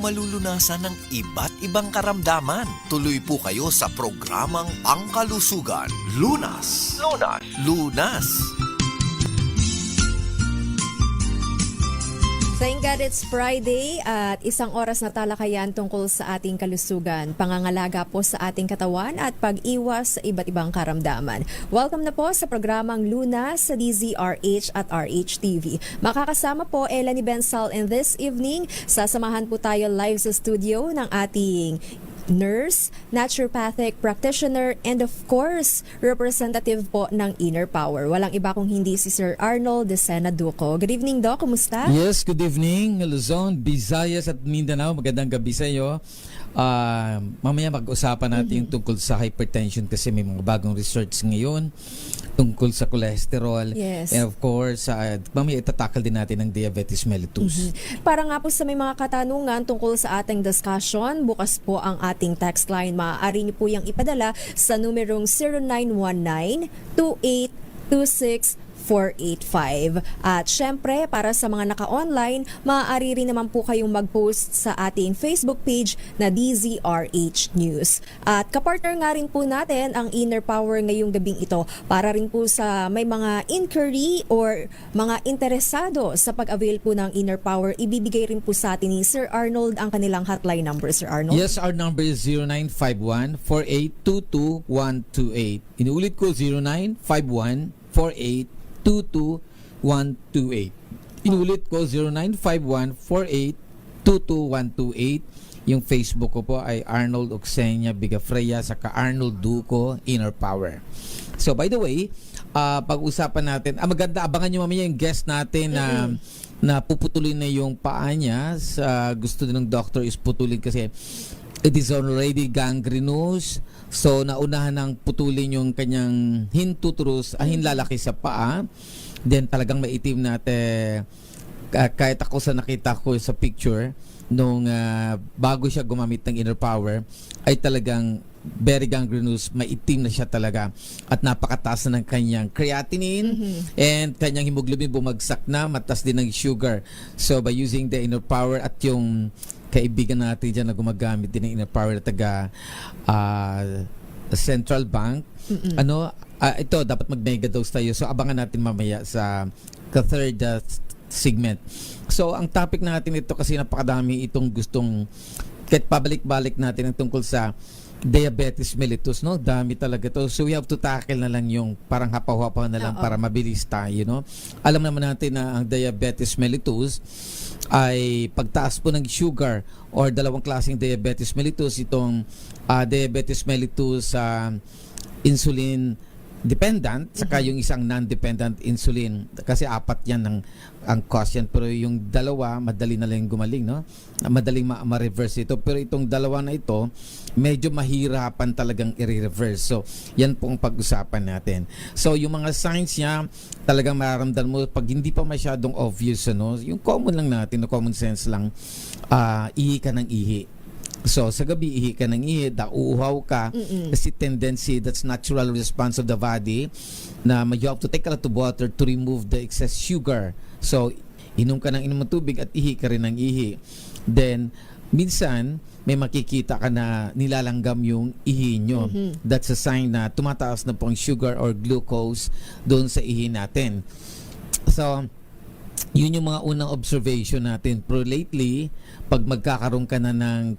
malulunasan ng iba't ibang karamdaman. Tuloy po kayo sa programang Pangkalusugan. Lunas. Lunas. Lunas. Thank God it's Friday at isang oras na talakayan tungkol sa ating kalusugan, pangangalaga po sa ating katawan at pag-iwas sa iba't ibang karamdaman. Welcome na po sa programang Lunas sa DZRH at RHTV. Makakasama po Elanie Bensal in this evening. Sasamahan po tayo live sa studio ng ating nurse, naturopathic practitioner, and of course, representative po ng Inner Power. Walang iba kung hindi si Sir Arnold Decena Duco. Good evening, Doc. Kumusta? Yes, good evening, Luzon, Visayas at Mindanao. Magandang gabi sa iyo. Mamaya mag-usapan natin yung tungkol sa hypertension kasi may mga bagong research ngayon tungkol sa cholesterol. Yes. And of course, mamaya itatakal din natin ang diabetes mellitus. Para nga po sa may mga katanungan tungkol sa ating discussion, bukas po ang ating text line. Maaari niyo po yung ipadala sa numerong 0919-2826-485. At syempre, para sa mga naka-online, maaari rin naman po kayong mag-post sa ating Facebook page na DZRH News. At kapartner nga rin po natin ang Inner Power ngayong gabing ito para rin po sa may mga inquiry or mga interesado sa pag-avail po ng Inner Power, ibibigay rin po sa atin ni Sir Arnold ang kanilang hotline number, Sir Arnold. Yes, our number is 0951-4822-128. Inuulit ko, 0951-4822-128. Inulit ko 0951-4822-128. Yung Facebook ko po ay Arnold Oxenia Bigafreya saka Arnold Duco Inner Power. So by the way, pag-usapan natin, maganda, abangan nyo mamaya yung guest natin na puputulin na yung paa niya. Gusto din ng doctor is putulin kasi it is already gangrenous. So, naunahan ng putulin yung kanyang hintutrus, hinlalaki sa paa. Then, talagang maitim natin. Kahit ako sa nakita ko sa picture, nung bago siya gumamit ng Inner Power, ay talagang very gangrenous, maitim na siya talaga. At napakataas na ng kanyang creatinine and kanyang hemoglobin bumagsak na, mataas din ng sugar. So, by using the Inner Power at yung kaibigan natin dyan na gumagamit din ng Inner Power na taga Central Bank. Ito, dapat mag-mega dose tayo. So, abangan natin mamaya sa third segment. So, ang topic natin ito kasi napakadami itong gustong kahit pabalik-balik natin ang tungkol sa diabetes mellitus, no? Dami talaga to. So we have to tackle na lang yung parang hapaw-hapaw na lang para mabilis tayo, no? Alam naman natin na ang diabetes mellitus ay pagtaas po ng sugar or dalawang klaseng diabetes mellitus. Itong diabetes mellitus insulin dependent saka yung isang non-dependent insulin kasi apat yan ang cause yan, pero yung dalawa madali na lang gumaling, no? Madaling ma-reverse ito, pero itong dalawa na ito medyo mahirapan talagang i-reverse. So yan po ang pag-usapan natin. So yung mga signs niya talagang mararamdaman mo pag hindi pa masyadong obvious, ano? Yung common lang natin, no? Common sense lang, ihi ka ng ihi. So, sa gabi, ihi ka ng ihi, uuhaw ka, kasi tendency, that's natural response of the body, na you have to take a lot of water to remove the excess sugar. So, inom ka ng inom ng tubig at ihi ka rin ng ihi. Then, minsan, may makikita ka na nilalanggam yung ihi nyo. That's a sign na tumataas na po ang sugar or glucose doon sa ihi natin. So, yun yung mga unang observation natin. Pero lately, pag magkakaroon ka na ng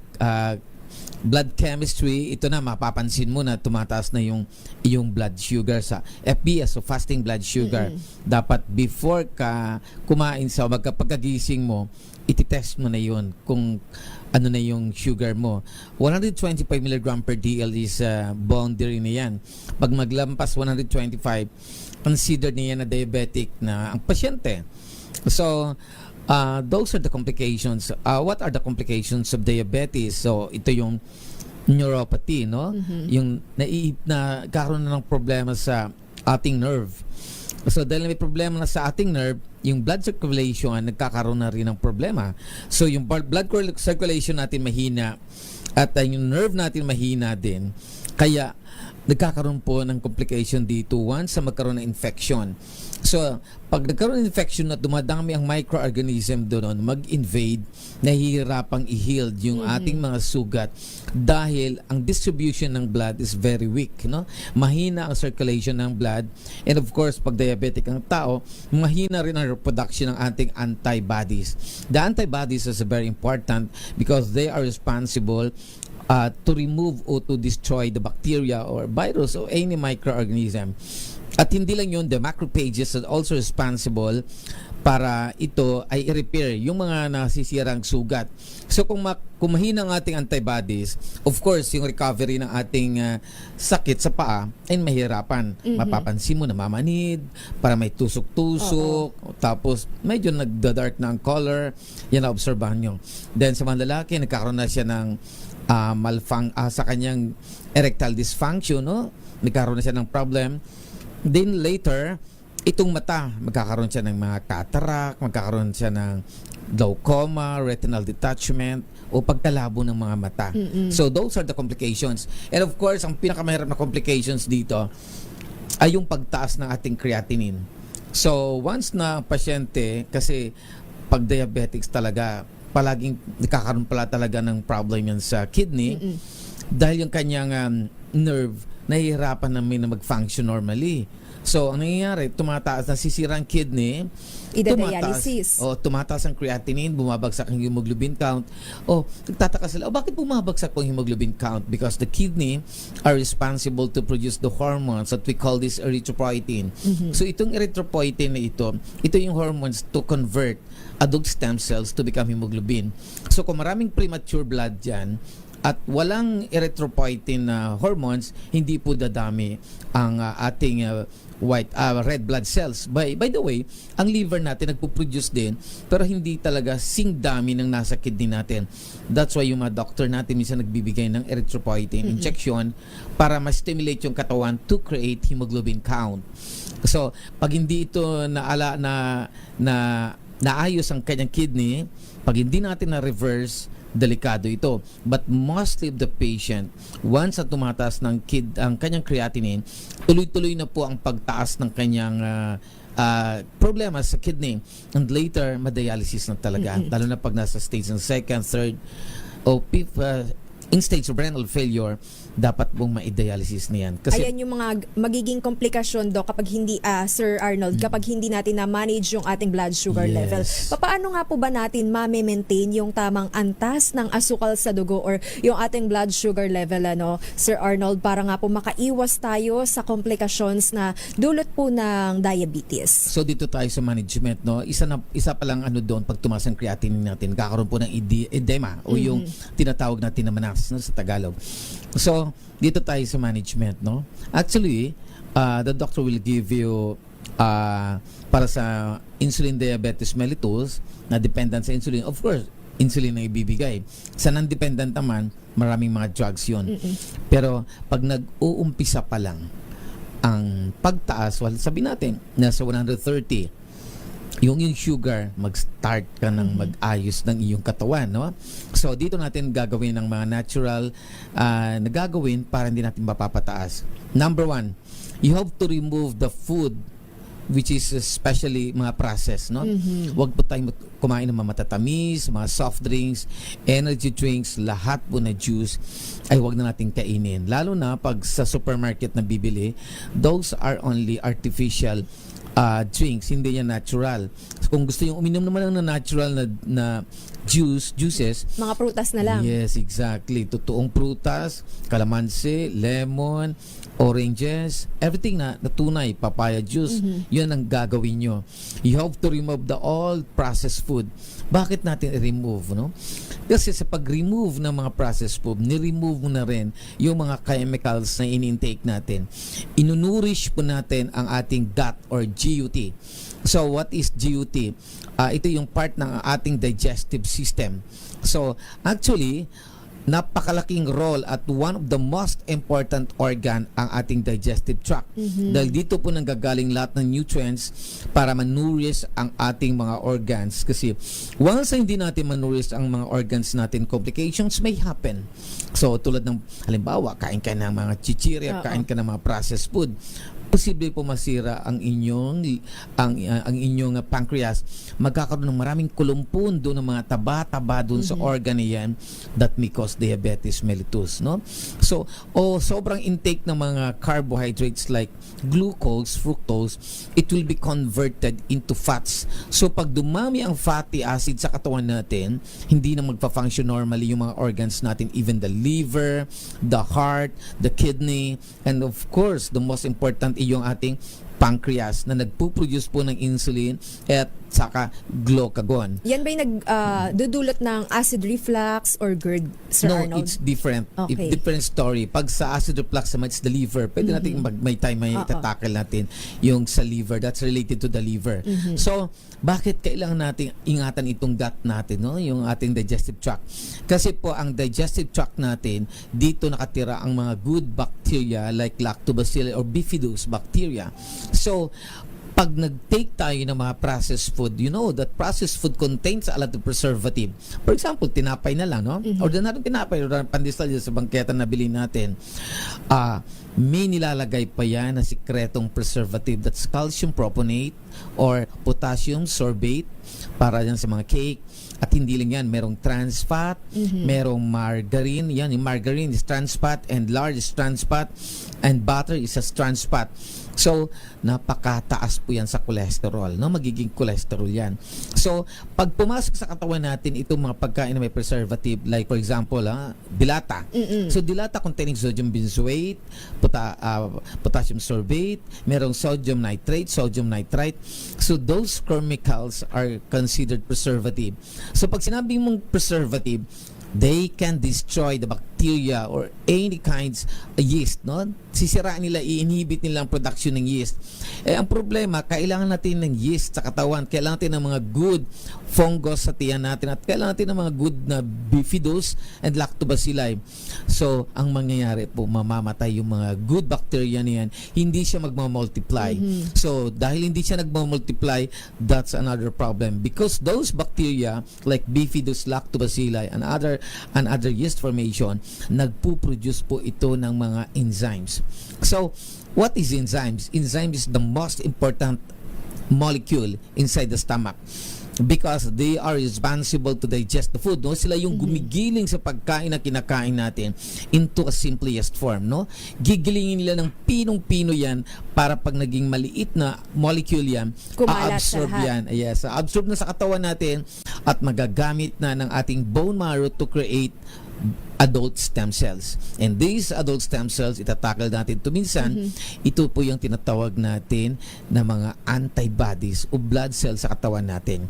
blood chemistry, ito na, mapapansin mo na tumataas na yung blood sugar sa FBS, so fasting blood sugar. Dapat before ka kumain sa pagkagising mo, ititest mo na yun kung ano na yung sugar mo. 125 mg per DL is boundary na yan. Pag maglampas 125, considered niya na diabetic na ang pasyente. So, those are the complications. What are the complications of diabetes? So, ito yung neuropathy, no? Yung nagkakaroon na ng problema sa ating nerve. So, dahil may problema na sa ating nerve, yung blood circulation nagkakaroon na rin ng problema. So, yung blood circulation natin mahina at yung nerve natin mahina din. Kaya, nagkakaroon po ng complication dito once sa magkaroon ng infection. So, pag nagkaroon ng infection at dumadami ang microorganism doon, mag-invade, nahihirapang i-heal yung ating mga sugat dahil ang distribution ng blood is very weak, no? Mahina ang circulation ng blood, and of course, pag diabetic ang tao, mahina rin ang production ng ating antibodies. The antibodies is very important because they are responsible to remove or to destroy the bacteria or virus or any microorganism. At hindi lang yun, the macrophages are also responsible para ito ay i-repair yung mga nasisirang sugat. So kung mahina ang ating antibodies, of course, yung recovery ng ating sakit sa paa ay mahirapan. Mapapansin mo, namamanid, para may tusok-tusok, tapos medyo nagda-dark na ang color, yan na obserbahan nyo. Then sa mga lalaki, nagkakaroon na siya ng sa kanyang erectile dysfunction, no? Nagkaroon na siya ng problem. Then later, itong mata, magkakaroon siya ng mga cataract, magkakaroon siya ng glaucoma, retinal detachment, o pagkalabo ng mga mata. So those are the complications. And of course, ang pinakamahirap na complications dito ay yung pagtaas ng ating creatinine. So once na pasyente, kasi pag diabetics talaga, palaging nakakaroon pala talaga ng problem yan sa kidney dahil yung kanyang nerve nahihirapan namin na mag-function normally. So, ang nangyayari, tumataas, nasisira ang kidney, Ida-dialysis. tumataas ang creatinine, bumabagsak ang hemoglobin count. Nagtataka sila, bakit bumabagsak ang hemoglobin count? Because the kidney are responsible to produce the hormones that we call this erythropoietin. So, itong erythropoietin na ito yung hormones to convert adult stem cells to become hemoglobin. So, kung maraming premature blood dyan, at walang erythropoietin hormones, hindi po dadami ang ating red blood cells. By the way, ang liver natin nagpo-produce din, pero hindi talaga sing dami ng nasa kidney natin. That's why yung mga doctor natin minsan nagbibigay ng erythropoietin injection para ma-stimulate yung katawan to create hemoglobin count. So, pag hindi ito naayos ang kanyang kidney, pag hindi natin na-reverse, delikado ito. But mostly of the patient, once na tumataas ang kanyang creatinine, tuloy-tuloy na po ang pagtaas ng kanyang problema sa kidney. And later, madialysis na talaga. Lalo na pag nasa stage ng second, third, o in stage of renal failure, dapat pong ma-dialysis na yan. Kasi, ayan yung mga magiging komplikasyon, Doc, kapag hindi, Sir Arnold, kapag hindi natin na-manage yung ating blood sugar level. Paano nga po ba natin ma-maintain yung tamang antas ng asukal sa dugo or yung ating blood sugar level, Sir Arnold, para nga po makaiwas tayo sa komplikasyons na dulot po ng diabetes? So dito tayo sa management, no? Isa pa lang doon, pag tumaas ang creatinine natin, kakaroon po ng edema o yung tinatawag natin na manas, no, sa Tagalog. So, dito tayo sa management, no? Actually, the doctor will give you para sa insulin diabetes mellitus na dependent sa insulin. Of course, insulin na ibibigay. Sa non-dependent naman, maraming mga drugs yun. Pero, pag nag-uumpisa pa lang ang pagtaas, sabi natin, nasa 130, yung sugar, mag-start ka ng mag-ayos ng iyong katawan, no? So, dito natin gagawin ng mga natural na gagawin para hindi natin mapapataas. Number 1, you have to remove the food which is especially mga processed, no? Huwag po tayong kumain ng mga matatamis, mga soft drinks, energy drinks, lahat po na juice ay huwag na natin kainin. Lalo na pag sa supermarket na bibili, those are only artificial drinks, hindi yan natural. Kung gusto yung uminom naman ng natural na juices, mga prutas na lang. Yes, exactly. Totoong prutas, kalamansi, lemon, oranges, everything na tunay, papaya juice, yun ang gagawin nyo. You have to remove the all processed food. Bakit natin i-remove, no? Kasi sa pag-remove ng mga processed food, ni-remove mo na rin yung mga chemicals na in-intake natin. Inunurish po natin ang ating gut or GUT. So, what is GUT? Ito yung part ng ating digestive system. So, actually, napakalaking role at one of the most important organ ang ating digestive tract. Dahil dito po nanggagaling lahat ng nutrients para manurish ang ating mga organs. Kasi once hindi natin manurish ang mga organs natin, complications may happen. So tulad ng halimbawa, kain ka ng mga chichirya, kain ka ng mga processed food. posible po masira ang inyong pancreas. Magkakaroon ng maraming kulumpun doon ng mga taba-taba doon sa organ na yan that may cause diabetes mellitus, no? So, sobrang intake ng mga carbohydrates like glucose, fructose, it will be converted into fats. So, pag dumami ang fatty acid sa katawan natin, hindi na magpa-function normally yung mga organs natin, even the liver, the heart, the kidney, and of course, the most important yung ating pancreas na nagpo-produce po ng insulin at saka glucagon. Yan ba'y dudulot ng acid reflux or GERD, Sir No, Arnold? it's different. Okay. It's different story. Pag sa acid reflux naman, it's the liver. Pwede natin may time may itatakil natin yung sa liver. That's related to the liver. So, bakit kailangan natin ingatan itong gut natin, no? Yung ating digestive tract? Kasi po, ang digestive tract natin, dito nakatira ang mga good bacteria like lactobacillus or bifidus bacteria. So, pag nag-take tayo ng mga processed food, you know that processed food contains a lot of preservative. For example, tinapay na lang, no? Ordinarong tinapay, or pandesal sa bangketa na bilhin natin. May nilalagay pa yan na sikretong preservative, that's calcium proponate or potassium sorbate para yan sa mga cake. At hindi lang yan, merong trans fat, merong margarine. Yan, yung margarine is trans fat and lard is trans fat and butter is a trans fat. So, napakataas po yan sa cholesterol, no? Magiging cholesterol yan. So, pag pumasok sa katawan natin itong mga pagkain na may preservative, like for example, dilata. So, dilata containing sodium benzoate, potassium sorbate, merong sodium nitrate, sodium nitrite. So, those chemicals are considered preservative. So, pag sinabi mong preservative, they can destroy the bacteria or any kinds of yeast, no? Sisiraan nila, i-inhibit nila ang production ng yeast. Ang problema, kailangan natin ng yeast sa katawan, kailangan natin ng mga good fungus sa tiyan natin, at kailangan natin ng mga good na bifidus and lactobacilli. So, ang mangyayari po, mamamatay yung mga good bacteria niyan, hindi siya magmamultiply. So, dahil hindi siya nagmamultiply, that's another problem. Because those bacteria, like bifidus, lactobacilli, and other yeast formation, nagpo-produce po ito ng mga enzymes. So, what is enzymes? Enzyme is the most important molecule inside the stomach because they are responsible to digest the food, no? Sila yung gumigiling sa pagkain na kinakain natin into a simplest form, no? Gigilingin nila ng pinong-pino yan para pag naging maliit na molecule yan, Kumalat sa a-absorb lahat. yan. Yes, absorb na sa katawan natin at magagamit na ng ating bone marrow to create adult stem cells. And these adult stem cells, itatakal natin ito minsan, ito po yung tinatawag natin na mga antibodies o blood cells sa katawan natin.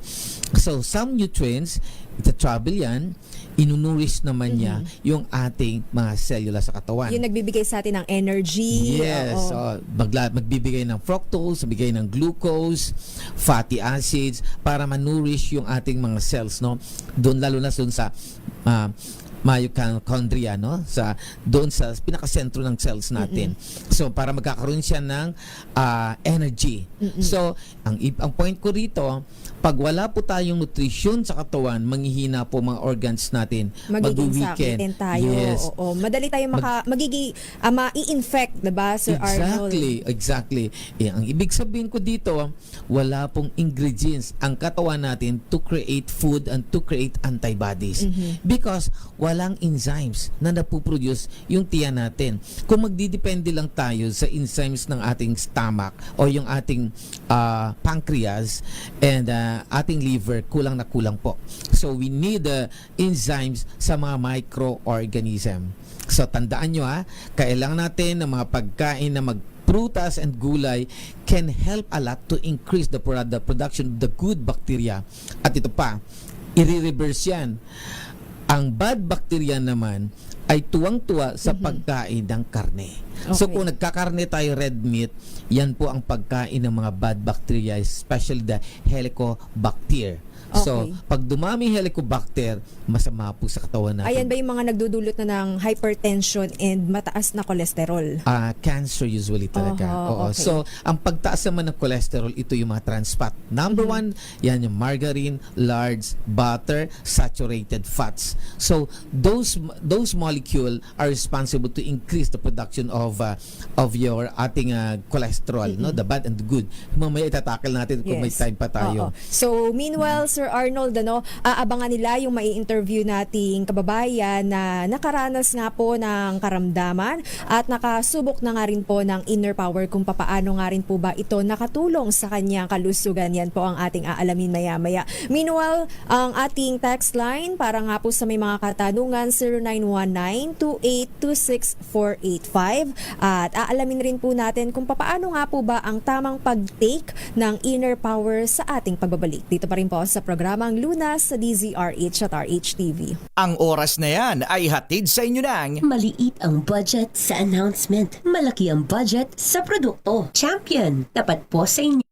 So, some nutrients, ita-travel yan, inunurish naman niya yung ating mga cellula sa katawan. Yung nagbibigay sa atin ng energy. Yes, Oo. magbibigay ng fructose, magbibigay ng glucose, fatty acids para manurish yung ating mga cells, no? Doon lalo na doon sa mitochondria, no? Doon sa pinakasentro ng cells natin. So para magkakaroon siya ng energy. So ang point ko rito, pag wala po tayong nutrition sa katawan, manghihina po mga organs natin. Magiging Mag-weaken. sakitin tayo. Yes. Oo. Madali tayong ma-i-infect, diba, Sir Arnold? Exactly. Ang ibig sabihin ko dito, wala pong ingredients ang katawan natin to create food and to create antibodies. Because walang enzymes na napuproduce yung tiyan natin. Kung magdidepende lang tayo sa enzymes ng ating stomach o yung ating pancreas and ating liver, kulang na kulang po. So we need enzymes sa mga microorganism. So tandaan nyo, kailangan natin ng mga pagkain na prutas and gulay can help a lot to increase the production of the good bacteria. At ito pa, i-reverse yan. Ang bad bacteria naman ay tuwang-tuwa sa pagkain ng karne. So Okay. kung nagkakarne tayo red meat, yan po ang pagkain ng mga bad bacteria, especially the Helicobacter. So, Okay. pag dumami yung Helicobacter, masama po sa katawan natin. Ayan ba yung mga nagdudulot na ng hypertension and mataas na kolesterol? Cancer usually talaga. Oo. Okay. So, ang pagtaas naman ng cholesterol, ito yung mga trans fat. Number one, yan yung margarine, lards, butter, saturated fats. So, those molecule are responsible to increase the production of your ating cholesterol, no, the bad and the good. Mamaya itatakal natin kung may time pa tayo. Oo. So, meanwhile, Sir Arnold, aabangan nila yung mai-interview nating kababayan na nakaranas nga po ng karamdaman at nakasubok na nga rin po ng inner power kung papaano nga rin po ba ito nakatulong sa kanyang kalusugan. Yan po ang ating aalamin maya-maya. Meanwhile, ang ating text line para nga po sa may mga katanungan 0919-2826-485 at aalamin rin po natin kung papaano nga po ba ang tamang pag-take ng inner power sa ating pagbabalik. Dito pa rin po sa programang Lunas sa DZRH at RHTV. Ang oras na yan ay hatid sa inyo ng Maliit ang budget sa announcement. Malaki ang budget sa produkto. Champion, tapat po sa inyo.